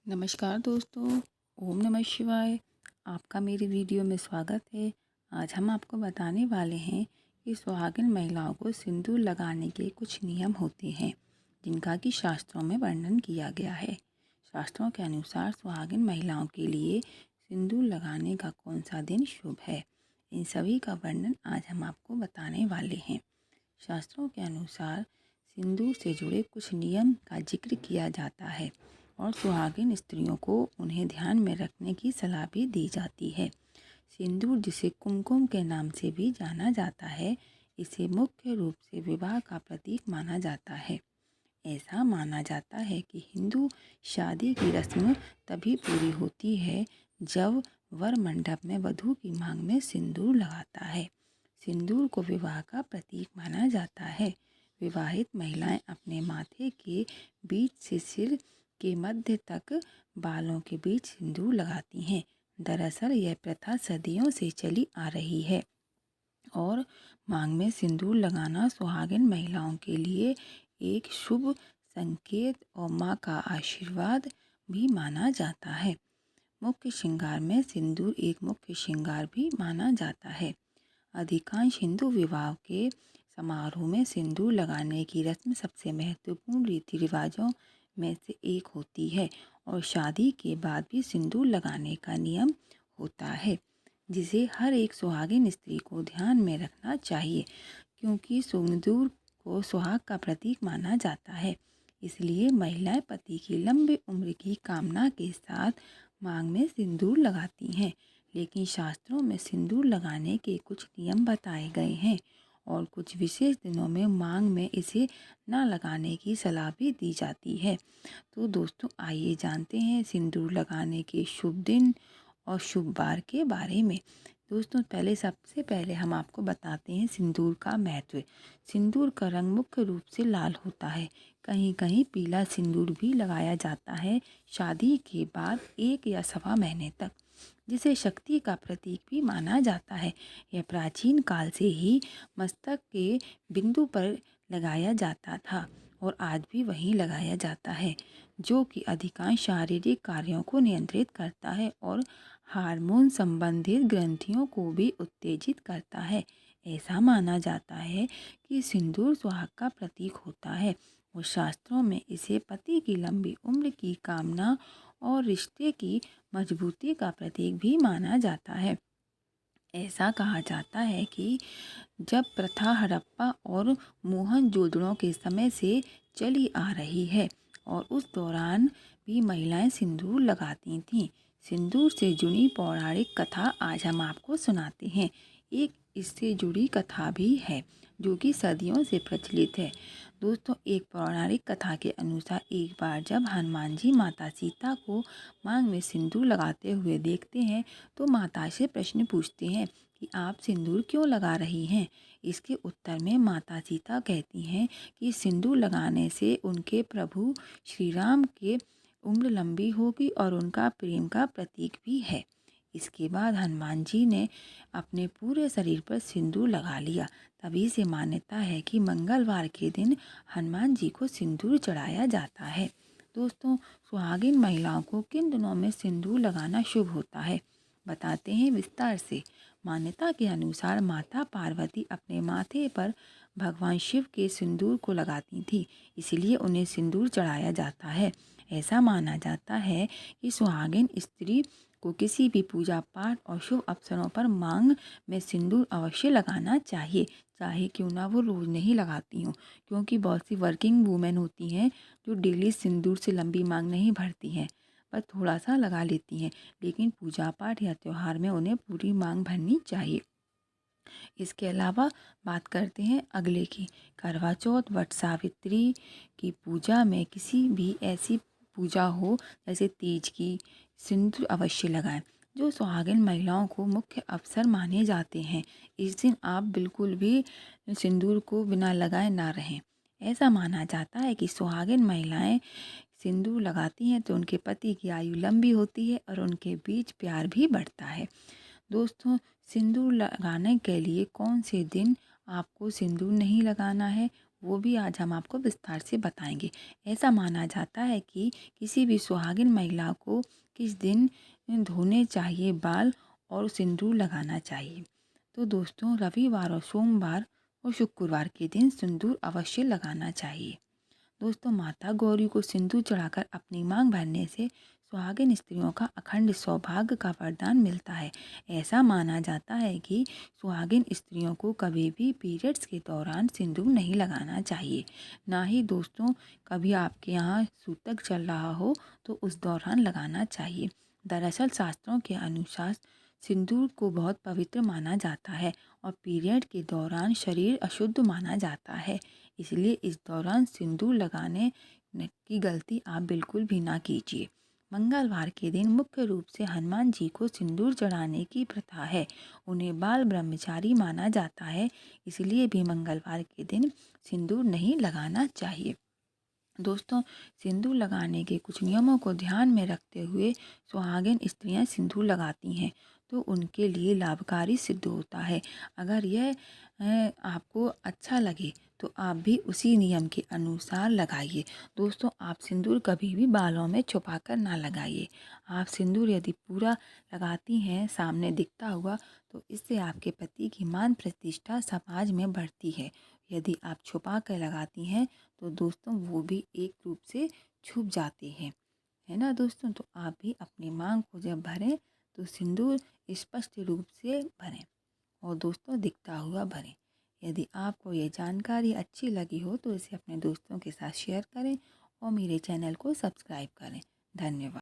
नमस्कार दोस्तों, ओम नमः शिवाय। आपका मेरे वीडियो में स्वागत है। आज हम आपको बताने वाले हैं कि सुहागिन महिलाओं को सिंदूर लगाने के कुछ नियम होते हैं जिनका कि शास्त्रों में वर्णन किया गया है। शास्त्रों के अनुसार सुहागिन महिलाओं के लिए सिंदूर लगाने का कौन सा दिन शुभ है, इन सभी का वर्णन आज हम आपको बताने वाले हैं। शास्त्रों के अनुसार सिंदूर से जुड़े कुछ नियम का जिक्र किया जाता है और सुहागिन स्त्रियों को उन्हें ध्यान में रखने की सलाह भी दी जाती है। सिंदूर, जिसे कुमकुम के नाम से भी जाना जाता है, इसे मुख्य रूप से विवाह का प्रतीक माना जाता है। ऐसा माना जाता है कि हिंदू शादी की रस्म तभी पूरी होती है जब वर मंडप में वधू की मांग में सिंदूर लगाता है। सिंदूर को विवाह का प्रतीक माना जाता है। विवाहित महिलाएं अपने माथे के बीच से सिर के मध्य तक बालों के बीच सिंदूर लगाती हैं। दरअसल यह प्रथा सदियों से चली आ रही है और मांग में सिंदूर लगाना सुहागिन महिलाओं के लिए एक शुभ संकेत और मां का आशीर्वाद भी माना जाता है। मुख्य श्रृंगार में सिंदूर एक मुख्य श्रृंगार भी माना जाता है। अधिकांश हिंदू विवाह के समारोह में सिंदूर लगाने की रस्म सबसे महत्वपूर्ण रीति रिवाजों में से एक होती है और शादी के बाद भी सिंदूर लगाने का नियम होता है, जिसे हर एक सुहागिन स्त्री को ध्यान में रखना चाहिए, क्योंकि सिंदूर को सुहाग का प्रतीक माना जाता है। इसलिए महिलाएं पति की लंबी उम्र की कामना के साथ मांग में सिंदूर लगाती हैं। लेकिन शास्त्रों में सिंदूर लगाने के कुछ नियम बताए गए हैं और कुछ विशेष दिनों में मांग में इसे न लगाने की सलाह भी दी जाती है। तो दोस्तों, आइए जानते हैं सिंदूर लगाने के शुभ दिन और शुभ वार के बारे में। दोस्तों, सबसे पहले हम आपको बताते हैं सिंदूर का महत्व। सिंदूर का रंग मुख्य रूप से लाल होता है। कहीं कहीं पीला सिंदूर भी लगाया जाता है शादी के बाद 1 या सवा महीने तक, जिसे शक्ति का प्रतीक भी माना जाता है। यह प्राचीन काल से ही मस्तक के बिंदु पर लगाया जाता था और आज भी वहीं लगाया जाता है, जो कि अधिकांश शारीरिक कार्यों को नियंत्रित करता है और हार्मोन संबंधित ग्रंथियों को भी उत्तेजित करता है। ऐसा माना जाता है कि सिंदूर सुहाग का प्रतीक होता है और शास्त्रों में इसे पति की लंबी उम्र की कामना और रिश्ते की मजबूती का प्रतीक भी माना जाता है। ऐसा कहा जाता है कि जब प्रथा हड़प्पा और मोहनजोदड़ो के समय से चली आ रही है और उस दौरान भी महिलाएं सिंदूर लगाती थीं। सिंदूर से जुड़ी पौराणिक कथा आज हम आपको सुनाते हैं। एक इससे जुड़ी कथा भी है जो कि सदियों से प्रचलित है। दोस्तों, एक पौराणिक कथा के अनुसार एक बार जब हनुमान जी माता सीता को मांग में सिंदूर लगाते हुए देखते हैं तो माता से प्रश्न पूछते हैं कि आप सिंदूर क्यों लगा रही हैं। इसके उत्तर में माता सीता कहती हैं कि सिंदूर लगाने से उनके प्रभु श्री राम के उम्र लंबी होगी और उनका प्रेम का प्रतीक भी है। इसके बाद हनुमान जी ने अपने पूरे शरीर पर सिंदूर लगा लिया। तभी से मान्यता है कि मंगलवार के दिन हनुमान जी को सिंदूर चढ़ाया जाता है। दोस्तों, सुहागिन महिलाओं को किन दिनों में सिंदूर लगाना शुभ होता है, बताते हैं विस्तार से। मान्यता के अनुसार माता पार्वती अपने माथे पर भगवान शिव के सिंदूर को लगाती थी, इसलिए उन्हें सिंदूर चढ़ाया जाता है। ऐसा माना जाता है कि सुहागिन स्त्री को किसी भी पूजा पाठ और शुभ अवसरों पर मांग में सिंदूर अवश्य लगाना चाहिए, चाहे क्यों ना वो रोज़ नहीं लगाती हों, क्योंकि बहुत सी वर्किंग वूमेन होती हैं जो डेली सिंदूर से लंबी मांग नहीं भरती हैं, बस थोड़ा सा लगा लेती हैं। लेकिन पूजा पाठ या त्यौहार में उन्हें पूरी मांग भरनी चाहिए। इसके अलावा बात करते हैं अगले की। करवा चौथ, वट सावित्री की पूजा में किसी भी ऐसी पूजा हो जैसे तीज की, सिंदूर अवश्य लगाएं, जो सुहागिन महिलाओं को मुख्य अवसर माने जाते हैं। इस दिन आप बिल्कुल भी सिंदूर को बिना लगाए ना रहें। ऐसा माना जाता है कि सुहागिन महिलाएं सिंदूर लगाती हैं तो उनके पति की आयु लंबी होती है और उनके बीच प्यार भी बढ़ता है। दोस्तों, सिंदूर लगाने के लिए कौन से दिन आपको सिंदूर नहीं लगाना है, वो भी आज हम आपको विस्तार से बताएंगे। ऐसा माना जाता है कि किसी भी सुहागिन महिला को किस दिन धोने चाहिए बाल और सिंदूर लगाना चाहिए। तो दोस्तों, रविवार और सोमवार और शुक्रवार के दिन सिंदूर अवश्य लगाना चाहिए। दोस्तों, माता गौरी को सिंदूर चढ़ाकर अपनी मांग भरने से सुहागिन स्त्रियों का अखंड सौभाग्य का वरदान मिलता है। ऐसा माना जाता है कि सुहागिन स्त्रियों को कभी भी पीरियड्स के दौरान सिंदूर नहीं लगाना चाहिए। ना ही दोस्तों, कभी आपके यहाँ सूतक चल रहा हो तो उस दौरान लगाना चाहिए। दरअसल शास्त्रों के अनुसार सिंदूर को बहुत पवित्र माना जाता है और पीरियड के दौरान शरीर अशुद्ध माना जाता है। इसलिए इस दौरान सिंदूर लगाने की गलती आप बिल्कुल भी ना कीजिए। मंगलवार के दिन मुख्य रूप से हनुमान जी को सिंदूर चढ़ाने की प्रथा है। उन्हें बाल ब्रह्मचारी माना जाता है, इसलिए भी मंगलवार के दिन सिंदूर नहीं लगाना चाहिए। दोस्तों, सिंदूर लगाने के कुछ नियमों को ध्यान में रखते हुए सुहागिन स्त्रियां सिंदूर लगाती हैं तो उनके लिए लाभकारी सिद्ध होता है। अगर यह आपको अच्छा लगे तो आप भी उसी नियम के अनुसार लगाइए। दोस्तों, आप सिंदूर कभी भी बालों में छुपा कर ना लगाइए। आप सिंदूर यदि पूरा लगाती हैं सामने दिखता हुआ तो इससे आपके पति की मान प्रतिष्ठा समाज में बढ़ती है। यदि आप छुपा कर लगाती हैं तो दोस्तों वो भी एक रूप से छुप जाते हैं, है ना दोस्तों। तो आप भी अपनी मांग को जब भरें तो सिंदूर स्पष्ट रूप से भरें और दोस्तों दिखता हुआ भरें। यदि आपको ये जानकारी अच्छी लगी हो तो इसे अपने दोस्तों के साथ शेयर करें और मेरे चैनल को सब्सक्राइब करें। धन्यवाद।